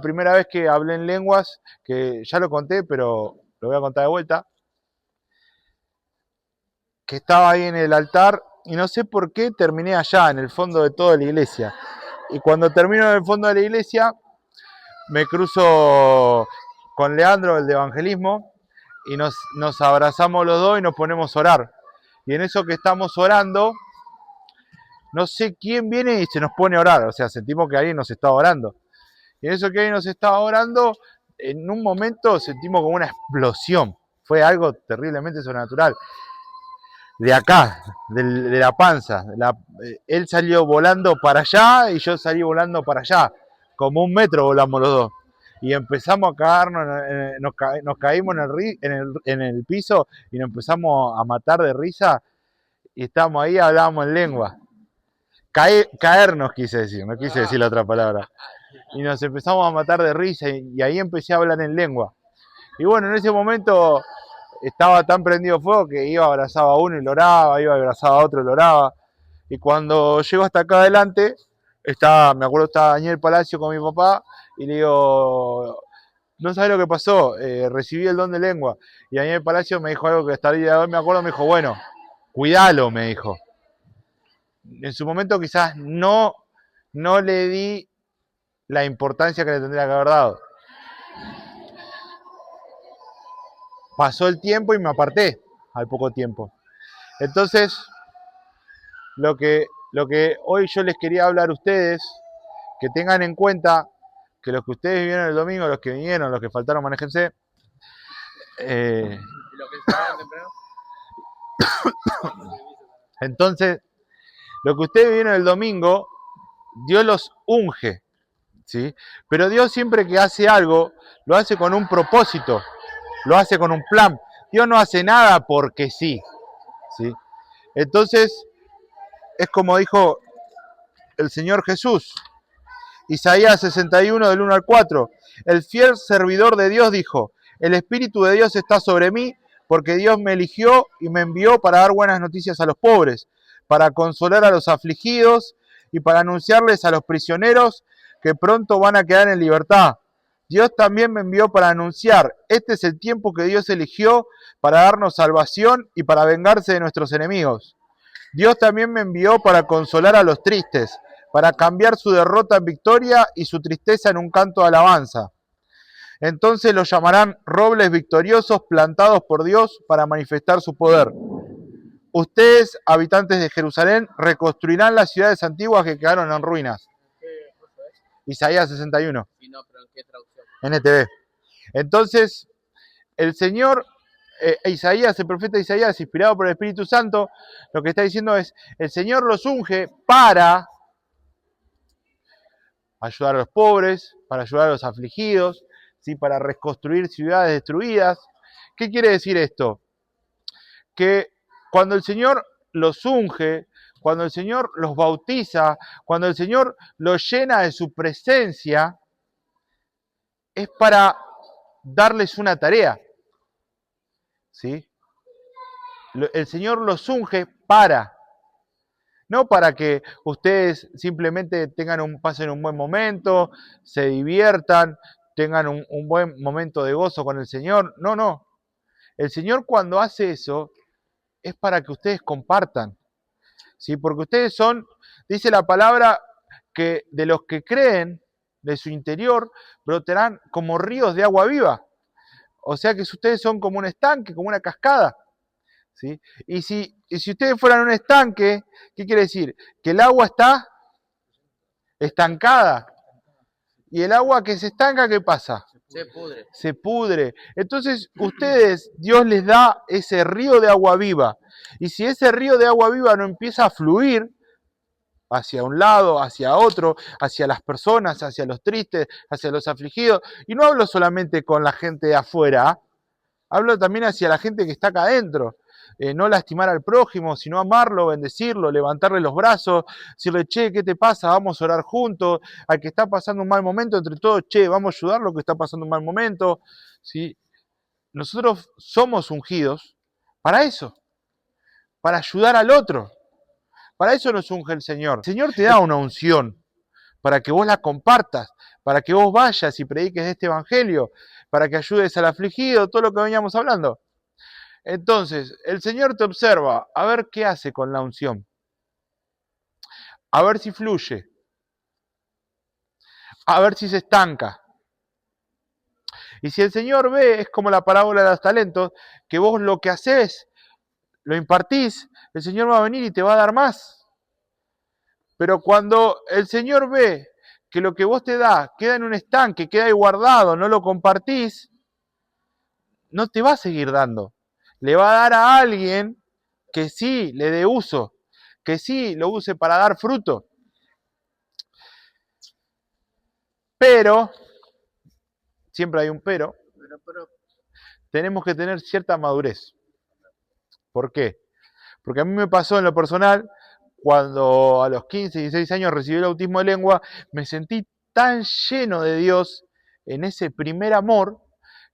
La primera vez que hablé en lenguas, que ya lo conté, pero lo voy a contar de vuelta, que estaba ahí en el altar y no sé por qué terminé allá, en el fondo de toda la iglesia. Y cuando termino en el fondo de la iglesia, me cruzo con Leandro, el de evangelismo, y nos abrazamos los dos y nos ponemos a orar. Y en eso que estamos orando, no sé quién viene y se nos pone a orar, o sea, sentimos que alguien nos está orando. Y en eso que alguien nos estaba orando, en un momento sentimos como una explosión. Fue algo terriblemente sobrenatural. De acá, de la panza. Él salió volando para allá y yo salí volando para allá. Como 1 metro volamos los dos. Y empezamos a cagarnos, nos caímos en el piso y nos empezamos a matar de risa. Y estábamos ahí, hablábamos en lengua. Caernos quise decir, no quise decir la otra palabra. Y nos empezamos a matar de risa y ahí empecé a hablar en lengua. Y bueno, en ese momento estaba tan prendido fuego que iba, abrazaba a uno y lo oraba, iba, abrazaba a otro y lo oraba. Y cuando llego hasta acá adelante, me acuerdo estaba Daniel Palacio con mi papá y le digo, no sabes lo que pasó, recibí el don de lengua. Y Daniel Palacio me dijo algo que hasta el día de hoy me acuerdo, me dijo, bueno, cuídalo, me dijo. En su momento quizás no le di la importancia que le tendría que haber dado. Pasó el tiempo y me aparté al poco tiempo. Entonces, lo que hoy yo les quería hablar a ustedes, que tengan en cuenta que los que ustedes vivieron el domingo, los que vinieron, los que faltaron, manéjense. Entonces, lo que ustedes vivieron el domingo, Dios los unge, ¿sí? Pero Dios siempre que hace algo, lo hace con un propósito, lo hace con un plan. Dios no hace nada porque sí, ¿sí? Entonces, es como dijo el Señor Jesús, Isaías 61 del 1 al 4, el fiel servidor de Dios dijo, el Espíritu de Dios está sobre mí, porque Dios me eligió y me envió para dar buenas noticias a los pobres, para consolar a los afligidos y para anunciarles a los prisioneros que pronto van a quedar en libertad. Dios también me envió para anunciar, este es el tiempo que Dios eligió para darnos salvación y para vengarse de nuestros enemigos. Dios también me envió para consolar a los tristes, para cambiar su derrota en victoria y su tristeza en un canto de alabanza. Entonces los llamarán robles victoriosos plantados por Dios para manifestar su poder. Ustedes, habitantes de Jerusalén, reconstruirán las ciudades antiguas que quedaron en ruinas. Isaías 61. Sí, no, pero ¿en qué traducción? NTV. Entonces, el Señor, Isaías, el profeta Isaías, inspirado por el Espíritu Santo, lo que está diciendo es, el Señor los unge para ayudar a los pobres, para ayudar a los afligidos, ¿sí? Para reconstruir ciudades destruidas. ¿Qué quiere decir esto? Que cuando el Señor los unge, cuando el Señor los bautiza, cuando el Señor los llena de su presencia, es para darles una tarea, ¿sí? El Señor los unge no para que ustedes simplemente pasen un buen momento, se diviertan, tengan un buen momento de gozo con el Señor. No, no. El Señor cuando hace eso es para que ustedes compartan, ¿sí? Porque ustedes son, dice la palabra, que de los que creen, de su interior, brotarán como ríos de agua viva. O sea que ustedes son como un estanque, como una cascada, ¿sí? Y si ustedes fueran un estanque, ¿qué quiere decir? Que el agua está estancada. Y el agua que se estanca, ¿qué pasa? Se pudre. Se pudre. Entonces, ustedes, Dios les da ese río de agua viva. Y si ese río de agua viva no empieza a fluir hacia un lado, hacia otro, hacia las personas, hacia los tristes, hacia los afligidos, y no hablo solamente con la gente de afuera, hablo también hacia la gente que está acá adentro. No lastimar al prójimo, sino amarlo, bendecirlo, levantarle los brazos, decirle, che, ¿qué te pasa? Vamos a orar juntos. Al que está pasando un mal momento, entre todos, che, vamos a ayudarlo que está pasando un mal momento. ¿Sí? Nosotros somos ungidos para eso, para ayudar al otro. Para eso nos unge el Señor. El Señor te da una unción para que vos la compartas, para que vos vayas y prediques este evangelio, para que ayudes al afligido, todo lo que veníamos hablando. Entonces, el Señor te observa, a ver qué hace con la unción, a ver si fluye, a ver si se estanca. Y si el Señor ve, es como la parábola de los talentos, que vos lo que haces, lo impartís, el Señor va a venir y te va a dar más. Pero cuando el Señor ve que lo que vos te da queda en un estanque, queda ahí guardado, no lo compartís, no te va a seguir dando. Le va a dar a alguien que sí le dé uso, que sí lo use para dar fruto. Pero, siempre hay un pero, tenemos que tener cierta madurez. ¿Por qué? Porque a mí me pasó en lo personal, cuando a los 15, 16 años recibí el bautismo de lengua, me sentí tan lleno de Dios en ese primer amor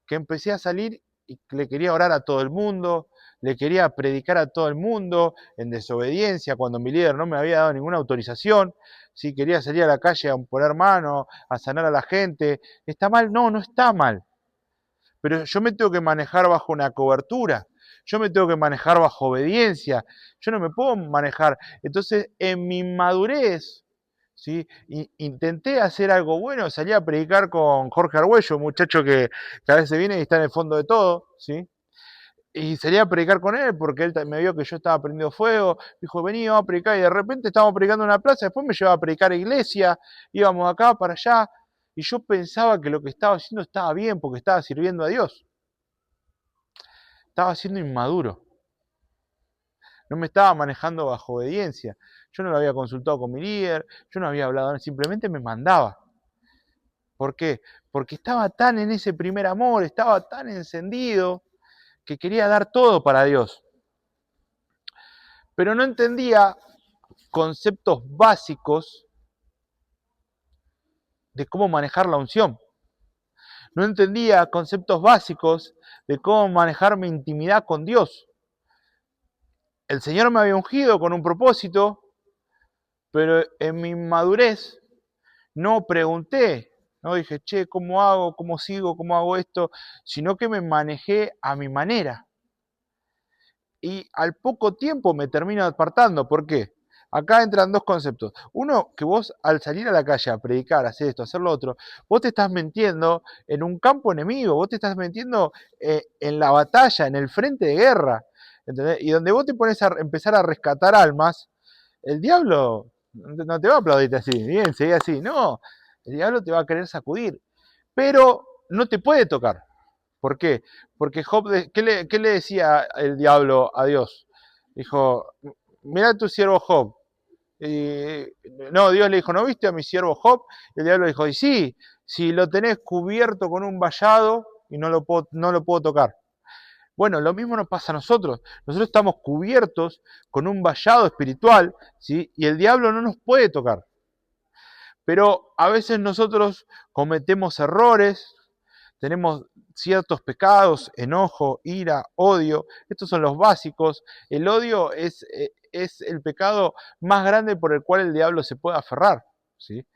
que empecé a salir y le quería orar a todo el mundo, le quería predicar a todo el mundo en desobediencia cuando mi líder no me había dado ninguna autorización. Si quería salir a la calle a poner mano, a sanar a la gente, ¿está mal? No, no está mal. Pero yo me tengo que manejar bajo una cobertura, yo me tengo que manejar bajo obediencia, yo no me puedo manejar. Entonces, en mi madurez, ¿sí? Intenté hacer algo bueno, salí a predicar con Jorge Argüello, un muchacho que a veces viene y está en el fondo de todo, ¿sí? Y salí a predicar con él porque él me vio que yo estaba prendiendo fuego, dijo, vení, vamos a predicar, y de repente estábamos predicando en una plaza, después me llevaba a predicar a iglesia, íbamos acá para allá, y yo pensaba que lo que estaba haciendo estaba bien porque estaba sirviendo a Dios. Estaba siendo inmaduro. No me estaba manejando bajo obediencia. Yo no lo había consultado con mi líder, yo no había hablado, simplemente me mandaba. ¿Por qué? Porque estaba tan en ese primer amor, estaba tan encendido, que quería dar todo para Dios. Pero no entendía conceptos básicos de cómo manejar la unción. No entendía conceptos básicos de cómo manejar mi intimidad con Dios. El Señor me había ungido con un propósito, pero en mi inmadurez no pregunté, no dije, che, ¿cómo hago? ¿Cómo sigo? ¿Cómo hago esto? Sino que me manejé a mi manera. Y al poco tiempo me termino apartando. ¿Por qué? Acá entran dos conceptos. Uno, que vos al salir a la calle a predicar, hacer esto, hacer lo otro, vos te estás metiendo en un campo enemigo, vos te estás metiendo en la batalla, en el frente de guerra. ¿Entendés? Y donde vos te pones a empezar a rescatar almas, el diablo no te va a aplaudirte así, bien, seguí así. No, el diablo te va a querer sacudir. Pero no te puede tocar. ¿Por qué? Porque Job, ¿qué le decía el diablo a Dios? Dijo, mirá a tu siervo Job. Y, no, Dios le dijo, ¿no viste a mi siervo Job? Y el diablo dijo, y sí, si lo tenés cubierto con un vallado y no lo puedo tocar. Bueno, lo mismo nos pasa a nosotros. Nosotros estamos cubiertos con un vallado espiritual, ¿sí? Y el diablo no nos puede tocar. Pero a veces nosotros cometemos errores, tenemos ciertos pecados, enojo, ira, odio. Estos son los básicos. El odio es el pecado más grande por el cual el diablo se puede aferrar, ¿sí?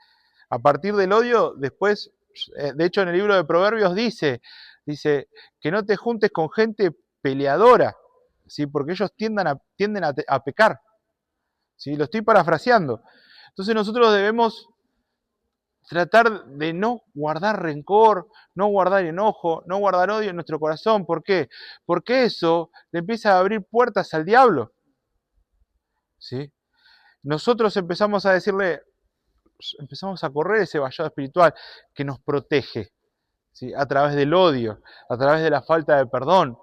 A partir del odio, después, de hecho en el libro de Proverbios dice que no te juntes con gente peleadora, ¿sí? Porque ellos tienden a pecar, ¿sí? Lo estoy parafraseando. Entonces nosotros debemos tratar de no guardar rencor, no guardar enojo, no guardar odio en nuestro corazón. ¿Por qué? Porque eso le empieza a abrir puertas al diablo, ¿sí? Nosotros empezamos a decirle, empezamos a correr ese vallado espiritual que nos protege, ¿sí? A través del odio, a través de la falta de perdón,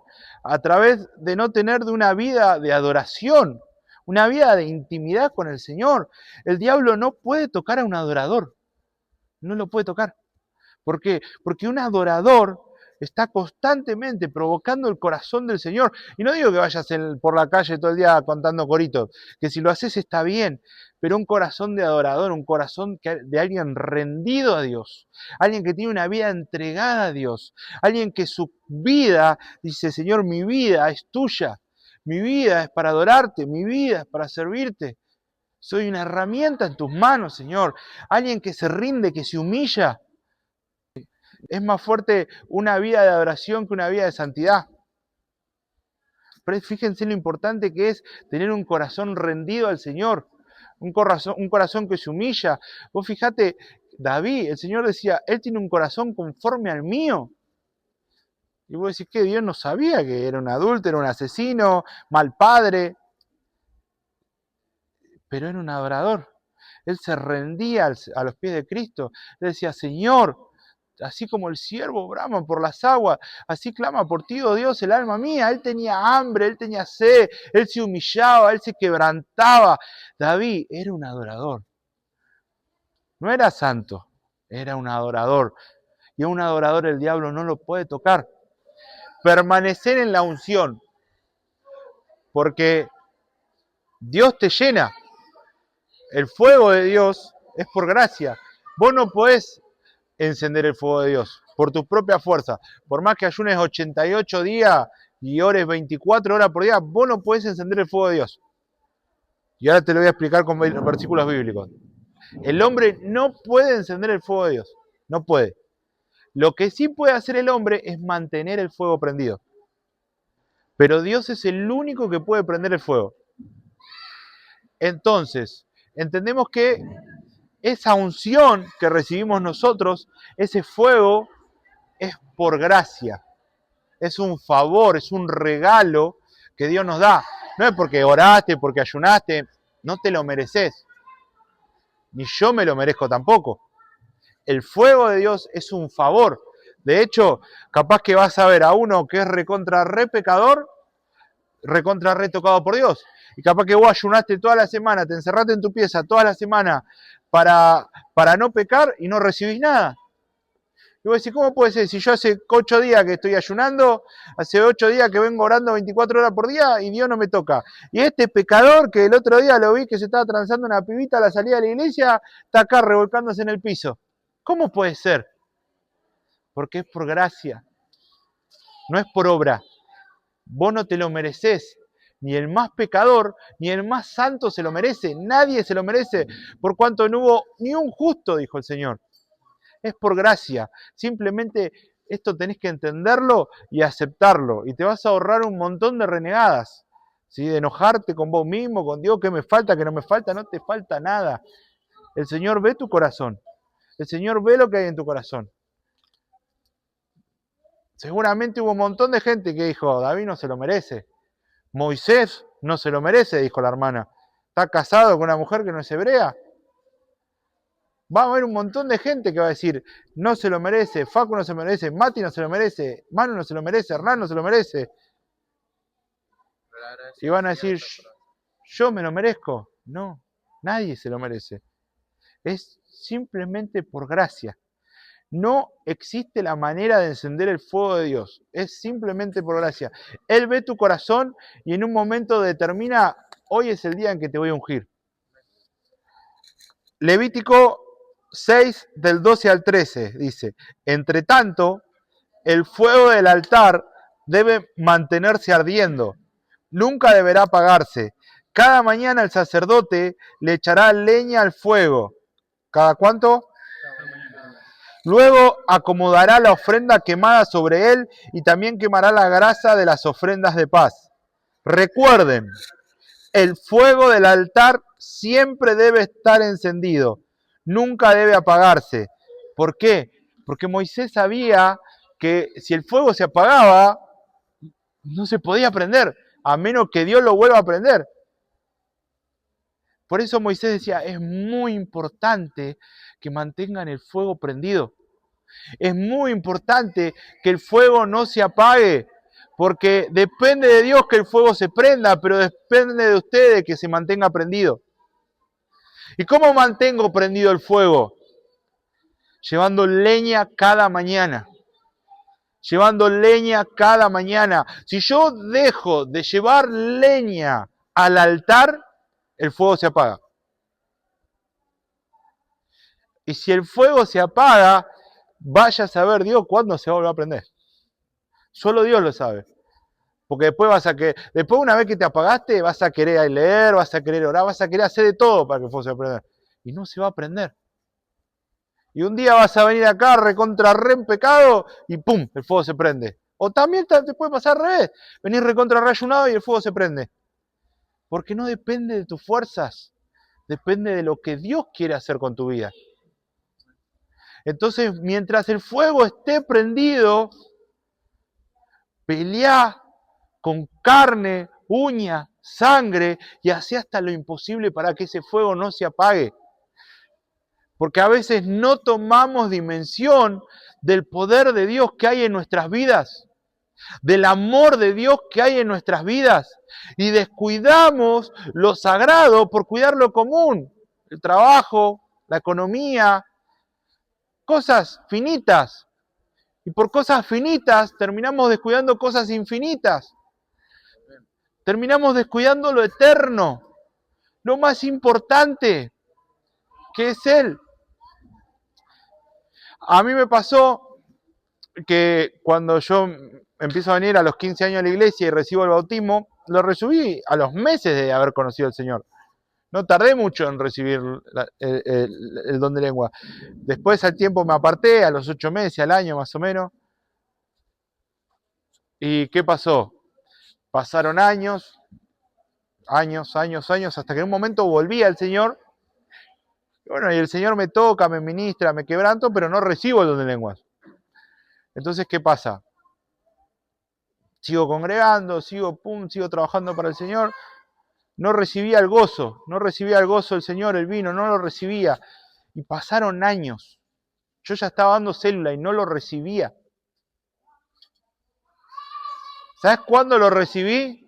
a través de no tener de una vida de adoración, una vida de intimidad con el Señor. El diablo no puede tocar a un adorador, no lo puede tocar. ¿Por qué? Porque un adorador está constantemente provocando el corazón del Señor. Y no digo que vayas por la calle todo el día contando coritos, que si lo haces está bien, pero un corazón de adorador, un corazón de alguien rendido a Dios, alguien que tiene una vida entregada a Dios, alguien que su vida dice, Señor, mi vida es tuya, mi vida es para adorarte, mi vida es para servirte. Soy una herramienta en tus manos, Señor. Alguien que se rinde, que se humilla, Es más fuerte una vida de adoración que una vida de santidad. Pero fíjense lo importante que es tener un corazón rendido al Señor, un corazón que se humilla. Vos fijate, David, el Señor decía, Él tiene un corazón conforme al mío. Y vos decís que Dios no sabía que era un adúltero, un asesino, mal padre, pero era un adorador. Él se rendía a los pies de Cristo. Él decía, Señor, así como el siervo brama por las aguas, así clama por ti, oh Dios, el alma mía. Él tenía hambre, él tenía sed, él se humillaba, él se quebrantaba. David era un adorador. No era santo, era un adorador. Y a un adorador el diablo no lo puede tocar. Permanecer en la unción, porque Dios te llena. El fuego de Dios es por gracia. Vos no podés encender el fuego de Dios por tu propia fuerza. Por más que ayunes 88 días y ores 24 horas por día, vos no podés encender el fuego de Dios. Y ahora te lo voy a explicar con versículos bíblicos. El hombre no puede encender el fuego de Dios. No puede. Lo que sí puede hacer el hombre es mantener el fuego prendido. Pero Dios es el único que puede prender el fuego. Entonces, entendemos que esa unción que recibimos nosotros, ese fuego, es por gracia. Es un favor, es un regalo que Dios nos da. No es porque oraste, porque ayunaste, no te lo mereces. Ni yo me lo merezco tampoco. El fuego de Dios es un favor. De hecho, capaz que vas a ver a uno que es recontra re pecador, recontra re tocado por Dios. Y capaz que vos ayunaste toda la semana, te encerraste en tu pieza toda la semana para no pecar y no recibís nada. Y vos decís, ¿cómo puede ser? Si yo hace 8 días que estoy ayunando, hace 8 días que vengo orando 24 horas por día y Dios no me toca. Y este pecador que el otro día lo vi que se estaba transando una pibita a la salida de la iglesia, está acá revolcándose en el piso. ¿Cómo puede ser? Porque es por gracia, no es por obra. Vos no te lo mereces. Ni el más pecador, ni el más santo se lo merece. Nadie se lo merece, por cuanto no hubo ni un justo, dijo el Señor. Es por gracia. Simplemente esto tenés que entenderlo y aceptarlo. Y te vas a ahorrar un montón de renegadas. ¿Sí? De enojarte con vos mismo, con Dios, ¿qué me falta, qué no me falta? No te falta nada. El Señor ve tu corazón. El Señor ve lo que hay en tu corazón. Seguramente hubo un montón de gente que dijo, David no se lo merece. Moisés no se lo merece, dijo la hermana. Está casado con una mujer que no es hebrea. Va a haber un montón de gente que va a decir, no se lo merece, Facu no se lo merece, Mati no se lo merece, Manu no se lo merece, Hernán no se lo merece. Y van a decir, yo me lo merezco. No, nadie se lo merece. Es simplemente por gracia. No existe la manera de encender el fuego de Dios. Es simplemente por gracia. Él ve tu corazón y en un momento determina, hoy es el día en que te voy a ungir. Levítico 6, del 12 al 13, dice, entre tanto, el fuego del altar debe mantenerse ardiendo, nunca deberá apagarse. Cada mañana el sacerdote le echará leña al fuego. ¿Cada cuánto? Luego acomodará la ofrenda quemada sobre él y también quemará la grasa de las ofrendas de paz. Recuerden, el fuego del altar siempre debe estar encendido, nunca debe apagarse. ¿Por qué? Porque Moisés sabía que si el fuego se apagaba, no se podía prender, a menos que Dios lo vuelva a prender. Por eso Moisés decía, es muy importante que mantengan el fuego prendido. Es muy importante que el fuego no se apague, porque depende de Dios que el fuego se prenda, pero depende de ustedes que se mantenga prendido. ¿Y cómo mantengo prendido el fuego? Llevando leña cada mañana. Llevando leña cada mañana. Si yo dejo de llevar leña al altar, el fuego se apaga. Y si el fuego se apaga, vaya a saber Dios cuándo se va a volver a prender. Solo Dios lo sabe. Porque después una vez que te apagaste, vas a querer leer, vas a querer orar, vas a querer hacer de todo para que el fuego se prenda. Y no se va a prender. Y un día vas a venir acá recontra re en pecado y ¡pum! El fuego se prende. O también te puede pasar al revés. Venís recontra re ayunado y el fuego se prende. Porque no depende de tus fuerzas. Depende de lo que Dios quiere hacer con tu vida. Entonces, mientras el fuego esté prendido, peleá con carne, uña, sangre y hacé hasta lo imposible para que ese fuego no se apague. Porque a veces no tomamos dimensión del poder de Dios que hay en nuestras vidas, del amor de Dios que hay en nuestras vidas, y descuidamos lo sagrado por cuidar lo común, el trabajo, la economía, cosas finitas. Y por cosas finitas terminamos descuidando cosas infinitas. Terminamos descuidando lo eterno, lo más importante, que es Él. A mí me pasó que cuando yo empiezo a venir a los 15 años a la iglesia y recibo el bautismo, lo recibí a los meses de haber conocido al Señor. No tardé mucho en recibir el don de lengua. Después al tiempo me aparté, a los 8 meses, al año más o menos. ¿Y qué pasó? Pasaron años, hasta que en un momento volví al Señor. Bueno, y el Señor me toca, me ministra, me quebranto, pero no recibo el don de lenguas. Entonces, ¿qué pasa? Sigo congregando, sigo trabajando para el Señor. No recibía el gozo del Señor, el vino, no lo recibía. Y pasaron años. Yo ya estaba dando célula y no lo recibía. ¿Sabes cuándo lo recibí?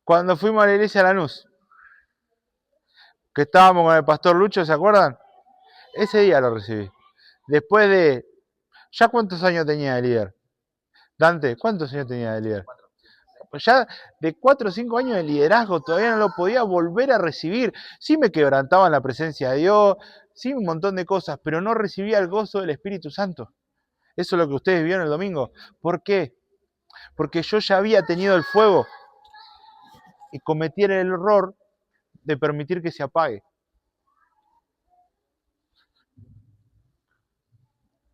Cuando fuimos a la iglesia de Lanús. Que estábamos con el pastor Lucho, ¿se acuerdan? Ese día lo recibí. Después de... ¿Ya cuántos años tenía de líder? Dante, ¿cuántos años tenía de líder? Pues ya de 4 o 5 años de liderazgo todavía no lo podía volver a recibir. Sí me quebrantaba en la presencia de Dios, sí un montón de cosas, pero no recibía el gozo del Espíritu Santo. Eso es lo que ustedes vieron el domingo. ¿Por qué? Porque yo ya había tenido el fuego y cometí el error de permitir que se apague.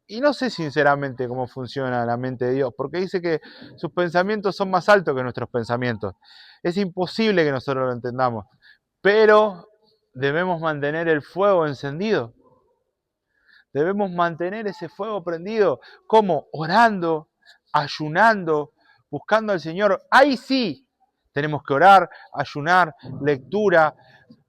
Y no sé sinceramente cómo funciona la mente de Dios, porque dice que sus pensamientos son más altos que nuestros pensamientos. Es imposible que nosotros lo entendamos, pero debemos mantener el fuego encendido. Debemos mantener ese fuego prendido. ¿Cómo? Orando, ayunando, buscando al Señor. Ahí sí tenemos que orar, ayunar, lectura,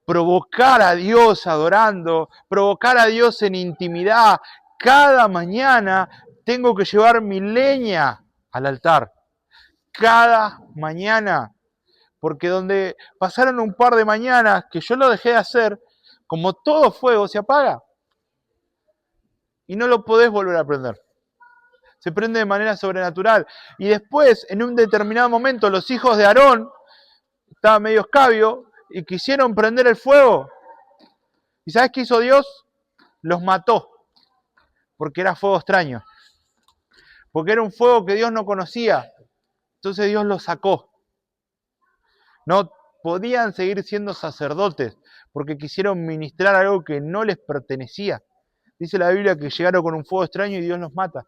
provocar a Dios adorando, provocar a Dios en intimidad. Cada mañana tengo que llevar mi leña al altar. Cada mañana. Porque donde pasaron un par de mañanas que yo lo dejé de hacer, como todo fuego se apaga. Y no lo podés volver a prender. Se prende de manera sobrenatural. Y después, en un determinado momento, los hijos de Aarón estaban medio escabios y quisieron prender el fuego. ¿Y sabes qué hizo Dios? Los mató. Porque era fuego extraño. Porque era un fuego que Dios no conocía. Entonces Dios los sacó. No podían seguir siendo sacerdotes porque quisieron ministrar algo que no les pertenecía. Dice la Biblia que llegaron con un fuego extraño y Dios los mata.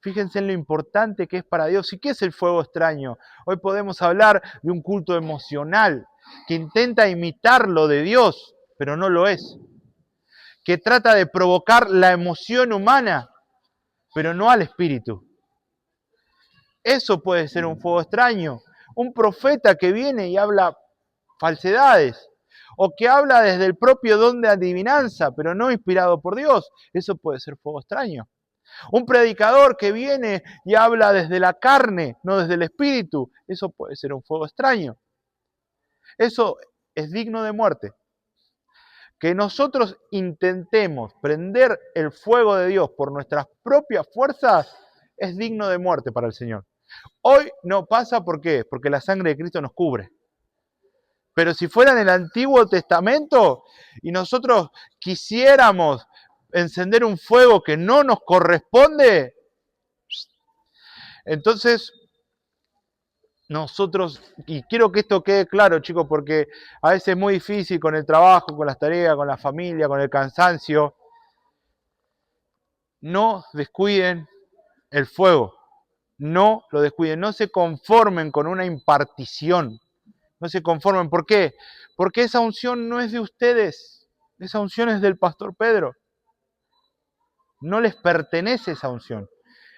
Fíjense en lo importante que es para Dios. ¿Y qué es el fuego extraño? Hoy podemos hablar de un culto emocional que intenta imitar lo de Dios, pero no lo es. Que trata de provocar la emoción humana, pero no al espíritu. Eso puede ser un fuego extraño. Un profeta que viene y habla falsedades, o que habla desde el propio don de adivinanza, pero no inspirado por Dios. Eso puede ser fuego extraño. Un predicador que viene y habla desde la carne, no desde el espíritu. Eso puede ser un fuego extraño. Eso es digno de muerte. Que nosotros intentemos prender el fuego de Dios por nuestras propias fuerzas es digno de muerte para el Señor. Hoy no pasa, ¿por qué? Porque la sangre de Cristo nos cubre. Pero si fuera en el Antiguo Testamento y nosotros quisiéramos encender un fuego que no nos corresponde, entonces nosotros, y quiero que esto quede claro, chicos, porque a veces es muy difícil con el trabajo, con las tareas, con la familia, con el cansancio, no descuiden el fuego. No lo descuiden, no se conformen con una impartición. No se conformen. ¿Por qué? Porque esa unción no es de ustedes. Esa unción es del pastor Pedro. No les pertenece esa unción.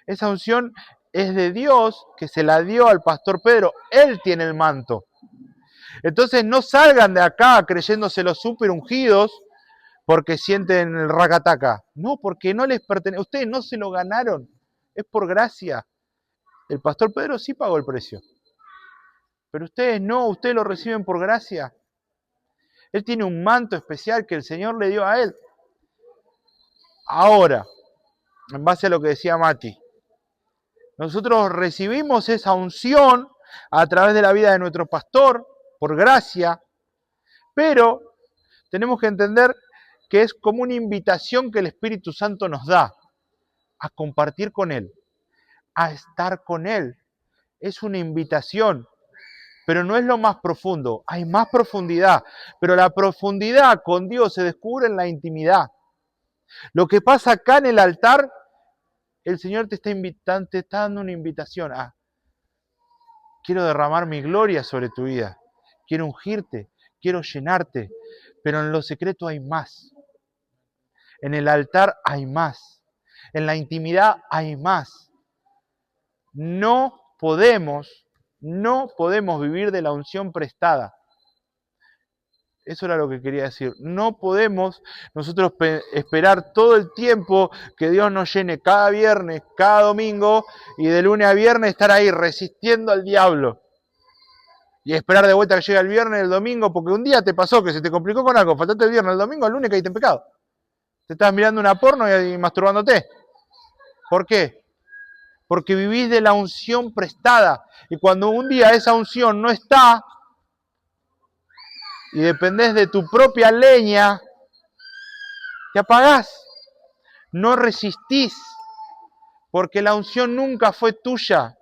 Esa unción es de Dios, que se la dio al pastor Pedro. Él tiene el manto. Entonces no salgan de acá creyéndose los super ungidos porque sienten el racataca. No, porque no les pertenece. Ustedes no se lo ganaron. Es por gracia. El pastor Pedro sí pagó el precio. Pero ustedes no, ustedes lo reciben por gracia. Él tiene un manto especial que el Señor le dio a él. Ahora, en base a lo que decía Mati, nosotros recibimos esa unción a través de la vida de nuestro pastor, por gracia, pero tenemos que entender que es como una invitación que el Espíritu Santo nos da a compartir con Él, a estar con Él. Es una invitación, pero no es lo más profundo, hay más profundidad, pero la profundidad con Dios se descubre en la intimidad. Lo que pasa acá en el altar, el Señor te está invitando, te está dando una invitación a: quiero derramar mi gloria sobre tu vida, quiero ungirte, quiero llenarte, pero en lo secreto hay más. En el altar hay más. En la intimidad hay más. No podemos vivir de la unción prestada. Eso era lo que quería decir. No podemos nosotros esperar todo el tiempo que Dios nos llene cada viernes, cada domingo, y de lunes a viernes estar ahí resistiendo al diablo. Y esperar de vuelta que llegue el viernes, el domingo, porque un día te pasó que se te complicó con algo, faltaste el viernes, el domingo, el lunes caíste en pecado. Te estás mirando una porno y masturbándote. ¿Por qué? Porque vivís de la unción prestada. Y cuando un día esa unción no está, y dependés de tu propia leña, te apagás. No resistís. Porque la unción nunca fue tuya.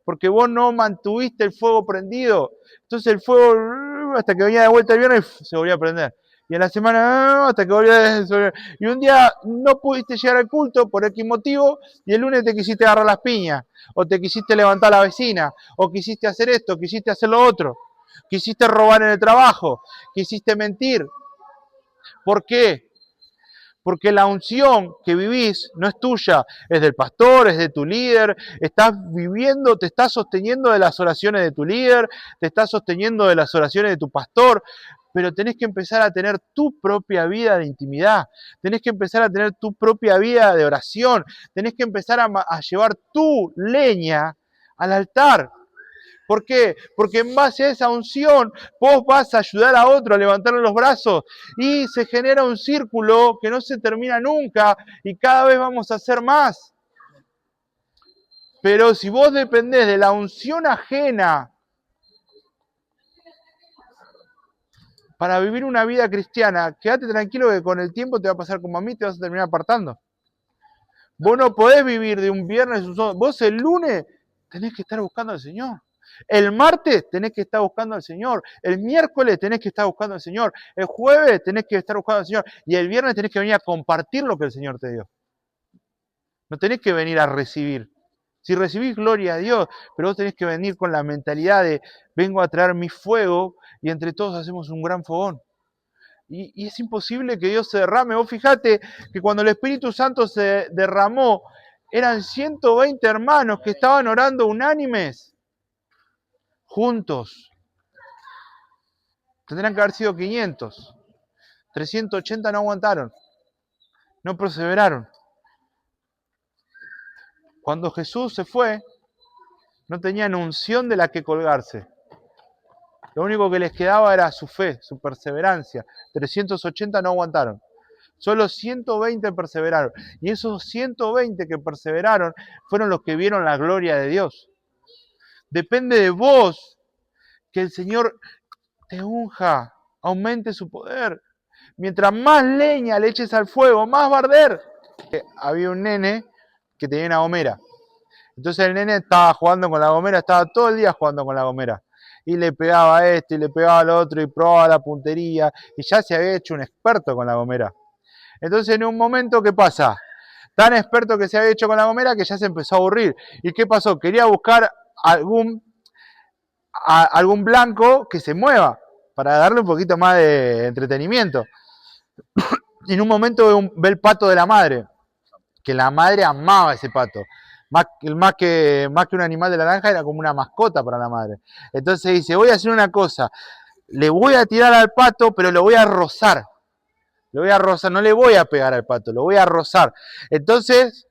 Porque vos no mantuviste el fuego prendido. Entonces el fuego, hasta que venía de vuelta el viernes, se volvía a prender. Y en la semana, hasta que volvía a... Y un día no pudiste llegar al culto por X motivo, y el lunes te quisiste agarrar las piñas, o te quisiste levantar a la vecina, o quisiste hacer esto, quisiste hacer lo otro, quisiste robar en el trabajo, quisiste mentir. ¿Por qué? Porque la unción que vivís no es tuya, es del pastor, es de tu líder. Estás viviendo, te estás sosteniendo de las oraciones de tu líder, te estás sosteniendo de las oraciones de tu pastor, pero tenés que empezar a tener tu propia vida de intimidad, tenés que empezar a tener tu propia vida de oración, tenés que empezar a llevar tu leña al altar. ¿Por qué? Porque en base a esa unción vos vas a ayudar a otro a levantarle los brazos y se genera un círculo que no se termina nunca y cada vez vamos a hacer más. Pero si vos dependés de la unción ajena para vivir una vida cristiana, quédate tranquilo que con el tiempo te va a pasar como a mí, te vas a terminar apartando. Vos no podés vivir de un viernes, vos el lunes tenés que estar buscando al Señor. El martes tenés que estar buscando al Señor. El miércoles tenés que estar buscando al Señor. El jueves tenés que estar buscando al Señor. Y el viernes tenés que venir a compartir lo que el Señor te dio. No tenés que venir a recibir. Si recibís, gloria a Dios, pero vos tenés que venir con la mentalidad de: vengo a traer mi fuego y entre todos hacemos un gran fogón. Y es imposible que Dios se derrame. Vos fijate que cuando el Espíritu Santo se derramó, eran 120 hermanos que estaban orando unánimes. Juntos. Tendrán que haber sido 500. 380 no aguantaron. No perseveraron. Cuando Jesús se fue, no tenían unción de la que colgarse. Lo único que les quedaba era su fe, su perseverancia. 380 no aguantaron. Solo 120 perseveraron. Y esos 120 que perseveraron fueron los que vieron la gloria de Dios. Depende de vos que el Señor te unja, aumente su poder. Mientras más leña le eches al fuego, más va a arder. Había un nene que tenía una gomera. Entonces el nene estaba jugando con la gomera, estaba todo el día jugando con la gomera. Y le pegaba a esto y le pegaba al otro y probaba la puntería. Y ya se había hecho un experto con la gomera. Entonces en un momento, ¿qué pasa? Tan experto que se había hecho con la gomera que ya se empezó a aburrir. ¿Y qué pasó? Quería buscar algún blanco que se mueva para darle un poquito más de entretenimiento. Y en un momento ve el pato de la madre, que la madre amaba ese pato. Más que un animal de la granja, era como una mascota para la madre. Entonces dice, voy a hacer una cosa, le voy a tirar al pato, pero lo voy a rozar. Lo voy a rozar, no le voy a pegar al pato, lo voy a rozar. Entonces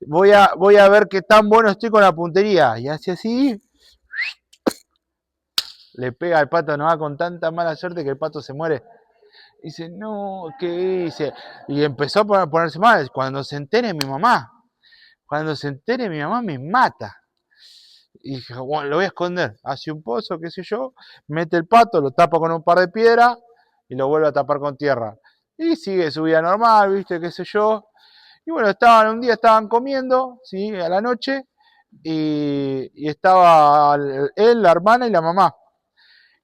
voy a ver qué tan bueno estoy con la puntería. Y hace así, le pega al pato, no va con tanta mala suerte que el pato se muere. Dice, no, ¿qué hice? Y empezó a ponerse mal. Cuando se entere mi mamá me mata. Y dije, bueno, lo voy a esconder. Hace un pozo, qué sé yo, mete el pato, lo tapa con un par de piedras y lo vuelve a tapar con tierra. Y sigue su vida normal, viste, qué sé yo. Y bueno, un día estaban comiendo, ¿sí? A la noche, y estaba él, la hermana y la mamá.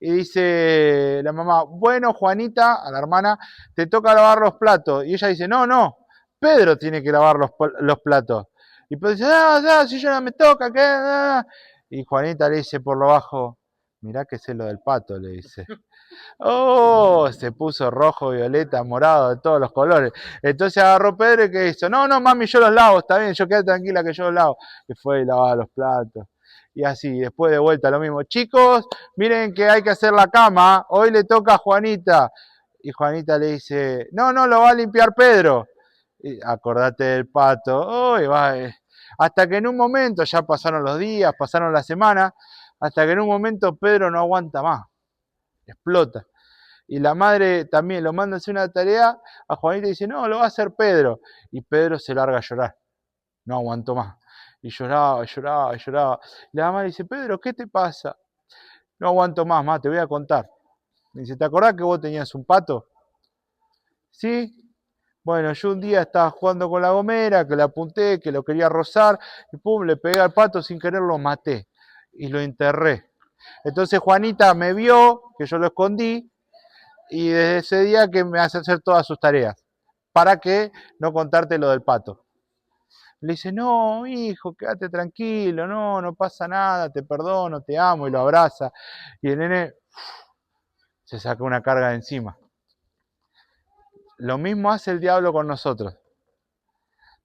Y dice la mamá, bueno, Juanita, a la hermana, te toca lavar los platos. Y ella dice, no, Pedro tiene que lavar los platos. Y Pedro dice, si yo no me toca, ¿qué? Y Juanita le dice por lo bajo, mirá que sé lo del pato, le dice. Oh, se puso rojo, violeta, morado, de todos los colores. Entonces agarró Pedro y ¿qué hizo? No, mami, yo los lavo, está bien, yo quedé tranquila que yo los lavo. Y fue y lavaba los platos. Y así, después de vuelta lo mismo. Chicos, miren que hay que hacer la cama, hoy le toca a Juanita. Y Juanita le dice, no, lo va a limpiar Pedro. Y acordate del pato. Oh, hasta que en un momento, ya pasaron los días, pasaron las semanas, hasta que en un momento Pedro no aguanta más. Explota. Y la madre también lo manda a hacer una tarea a Juanita y dice, no, lo va a hacer Pedro. Y Pedro se larga a llorar. No aguantó más. Y lloraba. Y la mamá le dice, Pedro, ¿qué te pasa? No aguanto más, te voy a contar. Me dice, ¿te acordás que vos tenías un pato? Sí. Bueno, yo un día estaba jugando con la gomera, que le apunté, que lo quería rozar, y pum, le pegué al pato sin querer, lo maté. Y lo enterré. Entonces Juanita me vio, que yo lo escondí, y desde ese día que me hace hacer todas sus tareas. ¿Para qué no contarte lo del pato? Le dice, no, hijo, quédate tranquilo, no pasa nada, te perdono, te amo, y lo abraza. Y el nene se saca una carga de encima. Lo mismo hace el diablo con nosotros.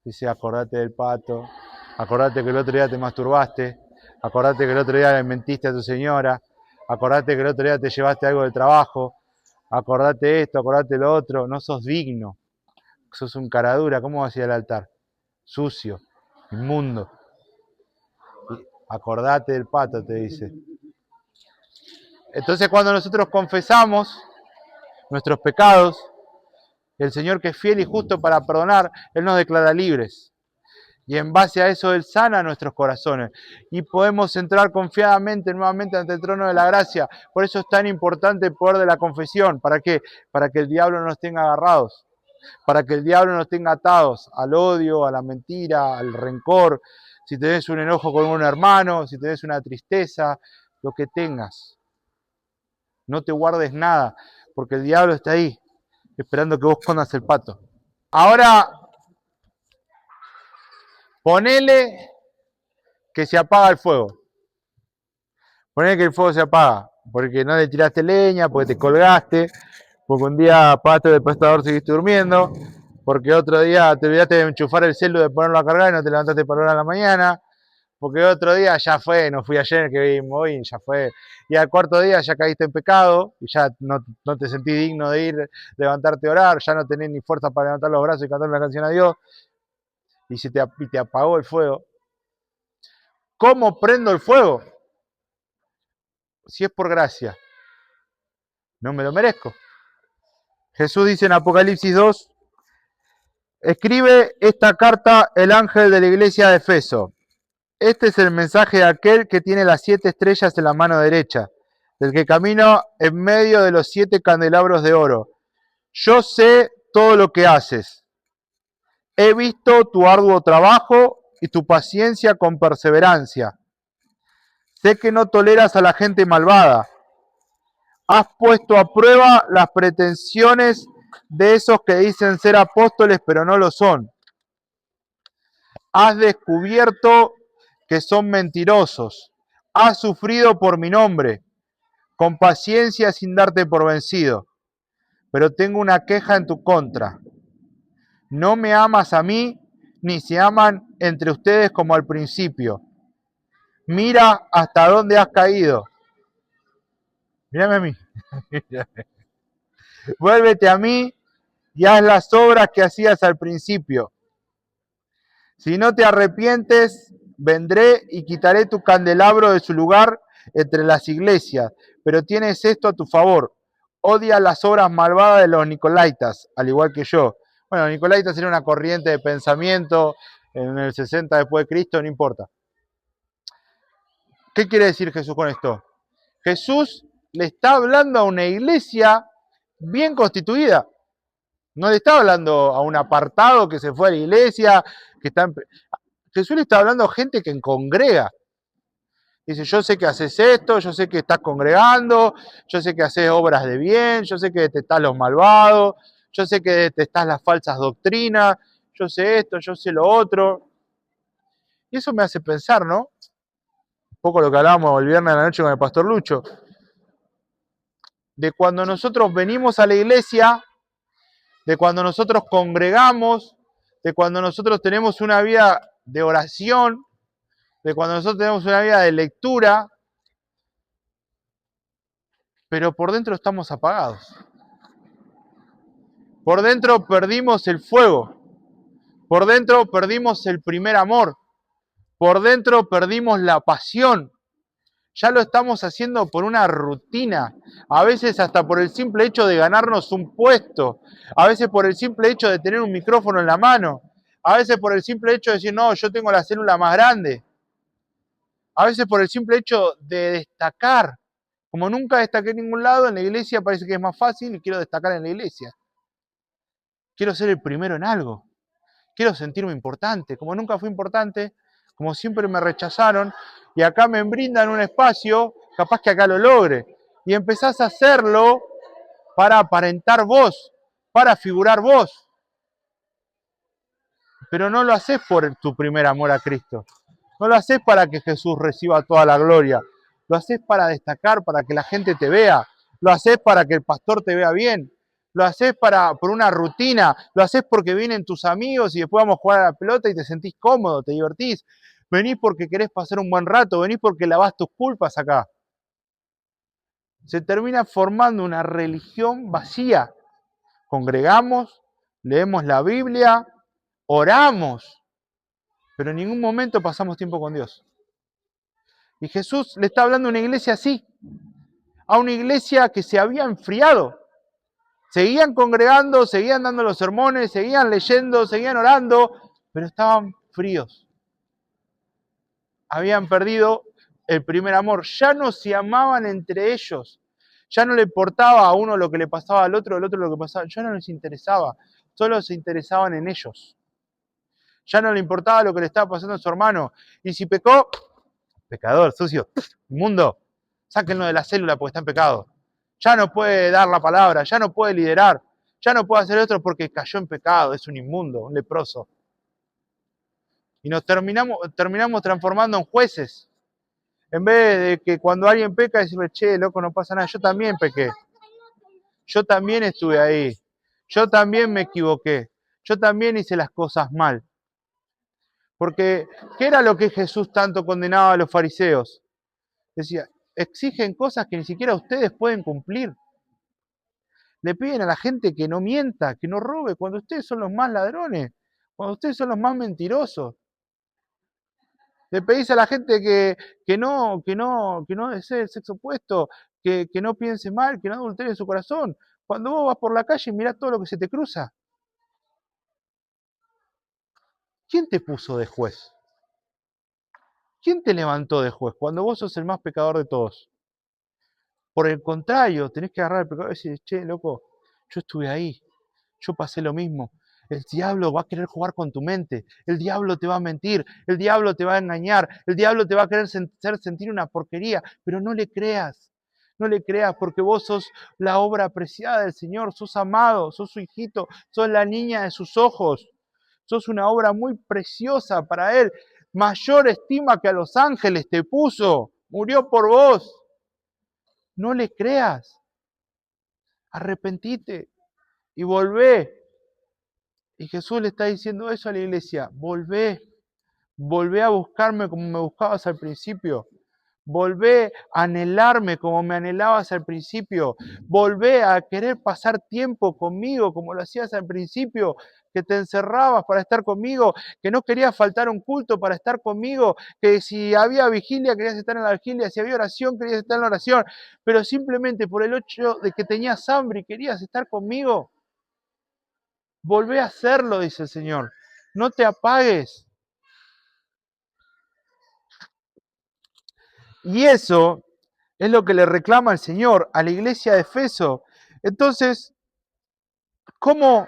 Dice, acordate del pato, acordate que el otro día te masturbaste, acordate que el otro día le mentiste a tu señora, acordate que el otro día te llevaste algo del trabajo, acordate esto, acordate lo otro, no sos digno, sos un caradura, ¿cómo vas a ir al altar? Sucio, inmundo. Acordate del pato, te dice. Entonces cuando nosotros confesamos nuestros pecados, el Señor, que es fiel y justo para perdonar, Él nos declara libres. Y en base a eso Él sana nuestros corazones. Y podemos entrar confiadamente nuevamente ante el trono de la gracia. Por eso es tan importante el poder de la confesión. ¿Para qué? Para que el diablo no nos tenga agarrados. Para que el diablo nos tenga atados al odio, a la mentira, al rencor. Si tenés un enojo con un hermano, si tenés una tristeza, lo que tengas. No te guardes nada, porque el diablo está ahí, esperando que vos escondas el pato. Ahora, ponele que se apaga el fuego. Ponele que el fuego se apaga, porque no le tiraste leña, porque te colgaste, porque un día apagaste el despertador y seguiste durmiendo, porque otro día te olvidaste de enchufar el celu, de ponerlo a cargar y no te levantaste para la hora de la mañana, porque otro día ya fue, no fui ayer que vimos hoy, ya fue, y al cuarto día ya caíste en pecado, y ya no te sentís digno de ir, levantarte a orar, ya no tenés ni fuerza para levantar los brazos y cantar una canción a Dios, y te apagó el fuego. ¿Cómo prendo el fuego? Si es por gracia, no me lo merezco. Jesús dice en Apocalipsis 2, escribe esta carta el ángel de la iglesia de Efeso. Este es el mensaje de aquel que tiene las 7 estrellas en la mano derecha, del que camina en medio de los 7 candelabros de oro. Yo sé todo lo que haces. He visto tu arduo trabajo y tu paciencia con perseverancia. Sé que no toleras a la gente malvada. Has puesto a prueba las pretensiones de esos que dicen ser apóstoles pero no lo son. Has descubierto que son mentirosos. Has sufrido por mi nombre, con paciencia sin darte por vencido. Pero tengo una queja en tu contra. No me amas a mí, ni se aman entre ustedes como al principio. Mira hasta dónde has caído. Mírame a mí. Vuélvete a mí y haz las obras que hacías al principio. Si no te arrepientes, vendré y quitaré tu candelabro de su lugar entre las iglesias. Pero tienes esto a tu favor. Odia las obras malvadas de los nicolaitas, al igual que yo. Bueno, nicolaitas era una corriente de pensamiento en el 60 después de Cristo, no importa. ¿Qué quiere decir Jesús con esto? Jesús le está hablando a una iglesia bien constituida. No le está hablando a un apartado que se fue a la iglesia, que está en... Jesús le está hablando a gente que congrega. Dice, yo sé que haces esto, yo sé que estás congregando, yo sé que haces obras de bien, yo sé que detestás los malvados, yo sé que detestás las falsas doctrinas, yo sé esto, yo sé lo otro. Y eso me hace pensar, ¿no? Un poco lo que hablábamos el viernes a la noche con el pastor Lucho. De cuando nosotros venimos a la iglesia, de cuando nosotros congregamos, de cuando nosotros tenemos una vida de oración, de cuando nosotros tenemos una vida de lectura, pero por dentro estamos apagados. Por dentro perdimos el fuego. Por dentro perdimos el primer amor. Por dentro perdimos la pasión. Ya lo estamos haciendo por una rutina. A veces hasta por el simple hecho de ganarnos un puesto. A veces por el simple hecho de tener un micrófono en la mano. A veces por el simple hecho de decir, no, yo tengo la célula más grande. A veces por el simple hecho de destacar. Como nunca destaqué en ningún lado, en la iglesia parece que es más fácil y quiero destacar en la iglesia. Quiero ser el primero en algo. Quiero sentirme importante. Como nunca fui importante, como siempre me rechazaron, y acá me brindan un espacio, capaz que acá lo logre. Y empezás a hacerlo para aparentar vos, para figurar vos. Pero no lo haces por tu primer amor a Cristo. No lo haces para que Jesús reciba toda la gloria. Lo haces para destacar, para que la gente te vea. Lo haces para que el pastor te vea bien. Lo haces por una rutina. Lo haces porque vienen tus amigos y después vamos a jugar a la pelota y te sentís cómodo, te divertís. Venís porque querés pasar un buen rato. Venís porque lavás tus culpas acá. Se termina formando una religión vacía. Congregamos, leemos la Biblia, oramos, pero en ningún momento pasamos tiempo con Dios. Y Jesús le está hablando a una iglesia así, a una iglesia que se había enfriado. Seguían congregando, seguían dando los sermones, seguían leyendo, seguían orando, pero estaban fríos. Habían perdido el primer amor, ya no se amaban entre ellos, ya no le importaba a uno lo que le pasaba al otro lo que pasaba, ya no les interesaba, solo se interesaban en ellos. Ya no le importaba lo que le estaba pasando a su hermano. Y si pecó, pecador, sucio, inmundo, sáquenlo de la célula porque está en pecado. Ya no puede dar la palabra, ya no puede liderar, ya no puede hacer esto porque cayó en pecado, es un inmundo, un leproso. Y nos terminamos transformando en jueces. En vez de que cuando alguien peca, decirle, che, loco, no pasa nada, yo también pequé. Yo también estuve ahí. Yo también me equivoqué. Yo también hice las cosas mal. Porque, ¿qué era lo que Jesús tanto condenaba a los fariseos? Decía, exigen cosas que ni siquiera ustedes pueden cumplir. Le piden a la gente que no mienta, que no robe, cuando ustedes son los más ladrones, cuando ustedes son los más mentirosos. Le pedís a la gente que no desee el sexo opuesto, que no piense mal, que no adultere en su corazón. Cuando vos vas por la calle y mirás todo lo que se te cruza. ¿Quién te puso de juez? ¿Quién te levantó de juez cuando vos sos el más pecador de todos? Por el contrario, tenés que agarrar al pecador y decir, che, loco, yo estuve ahí, yo pasé lo mismo. El diablo va a querer jugar con tu mente, el diablo te va a mentir, el diablo te va a engañar, el diablo te va a querer hacer sentir una porquería, pero no le creas. No le creas porque vos sos la obra apreciada del Señor, sos amado, sos su hijito, sos la niña de sus ojos. sos una obra muy preciosa para Él. Mayor estima que a los ángeles te puso, murió por vos. No le creas, arrepentite y volvé. Y Jesús le está diciendo eso a la iglesia, volvé a buscarme como me buscabas al principio. Volvé a anhelarme como me anhelabas al principio. Volvé a querer pasar tiempo conmigo como lo hacías al principio, que te encerrabas para estar conmigo, que no querías faltar un culto para estar conmigo, que si había vigilia querías estar en la vigilia, si había oración querías estar en la oración, pero simplemente por el hecho de que tenías hambre y querías estar conmigo. Volvé a hacerlo, dice el Señor. No te apagues. Y eso es lo que le reclama el Señor a la iglesia de Efeso. Entonces, ¿cómo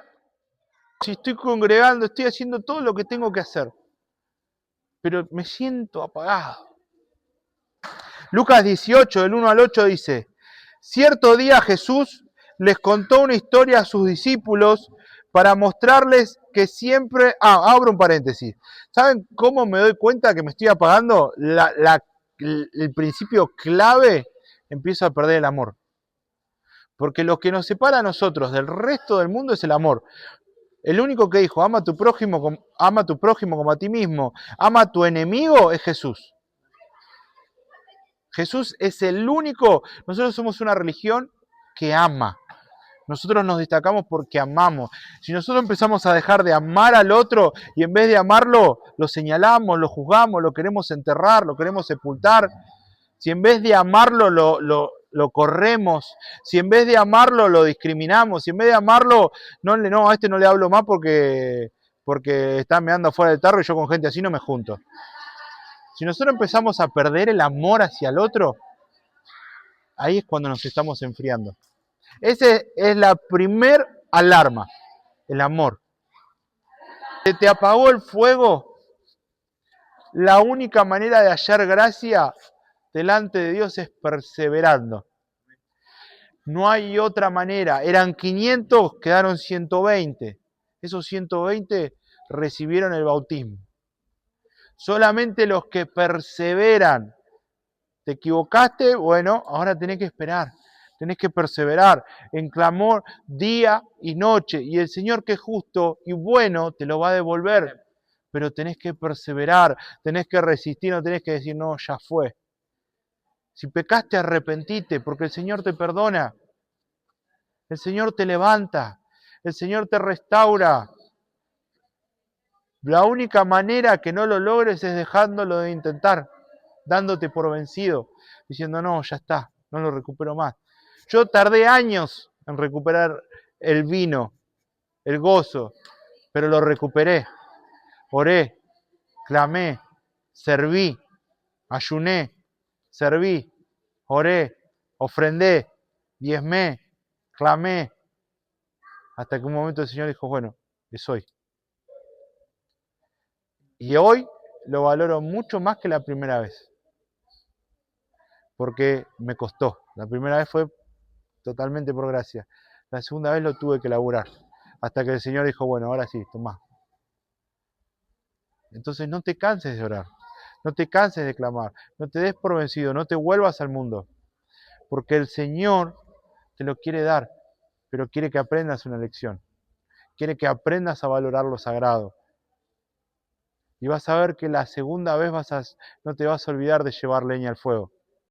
si estoy congregando, estoy haciendo todo lo que tengo que hacer, pero me siento apagado? Lucas 18, del 1 al 8 dice, cierto día Jesús les contó una historia a sus discípulos para mostrarles que siempre... abro un paréntesis. ¿Saben cómo me doy cuenta que me estoy apagando? El principio clave, empiezo a perder el amor. Porque lo que nos separa a nosotros del resto del mundo es el amor. El único que dijo, ama a tu prójimo como a ti mismo, ama a tu enemigo, es Jesús. Jesús es el único. Nosotros somos una religión que ama. Nosotros nos destacamos porque amamos. Si nosotros empezamos a dejar de amar al otro y en vez de amarlo, lo señalamos, lo juzgamos, lo queremos enterrar, lo queremos sepultar, si en vez de amarlo lo corremos, si en vez de amarlo lo discriminamos, si en vez de amarlo, no, a este no le hablo más porque está meando fuera del tarro y yo con gente así no me junto. Si nosotros empezamos a perder el amor hacia el otro, ahí es cuando nos estamos enfriando. Esa es la primer alarma, el amor. ¿Se te apagó el fuego? La única manera de hallar gracia delante de Dios es perseverando. No hay otra manera. Eran 500, quedaron 120. Esos 120 recibieron el bautismo. Solamente los que perseveran. ¿Te equivocaste? Bueno, ahora tenés que esperar. Tenés que perseverar en clamor día y noche. Y el Señor, que es justo y bueno, te lo va a devolver. Pero tenés que perseverar, tenés que resistir, no tenés que decir, no, ya fue. Si pecaste, arrepentite, porque el Señor te perdona. El Señor te levanta. El Señor te restaura. La única manera que no lo logres es dejándolo de intentar, dándote por vencido, diciendo, no, ya está, no lo recupero más. Yo tardé años en recuperar el vino, el gozo, pero lo recuperé. Oré, clamé, serví, ayuné, serví, oré, ofrendé, diezmé, clamé, hasta que un momento el Señor dijo, bueno, es hoy. Y hoy lo valoro mucho más que la primera vez, porque me costó. La primera vez fue totalmente por gracia. La segunda vez lo tuve que laburar, hasta que el Señor dijo, bueno, ahora sí, tomá. Entonces no te canses de orar, no te canses de clamar, no te des por vencido, no te vuelvas al mundo, porque el Señor te lo quiere dar, pero quiere que aprendas una lección, quiere que aprendas a valorar lo sagrado. Y vas a ver que la segunda vez no te vas a olvidar de llevar leña al fuego.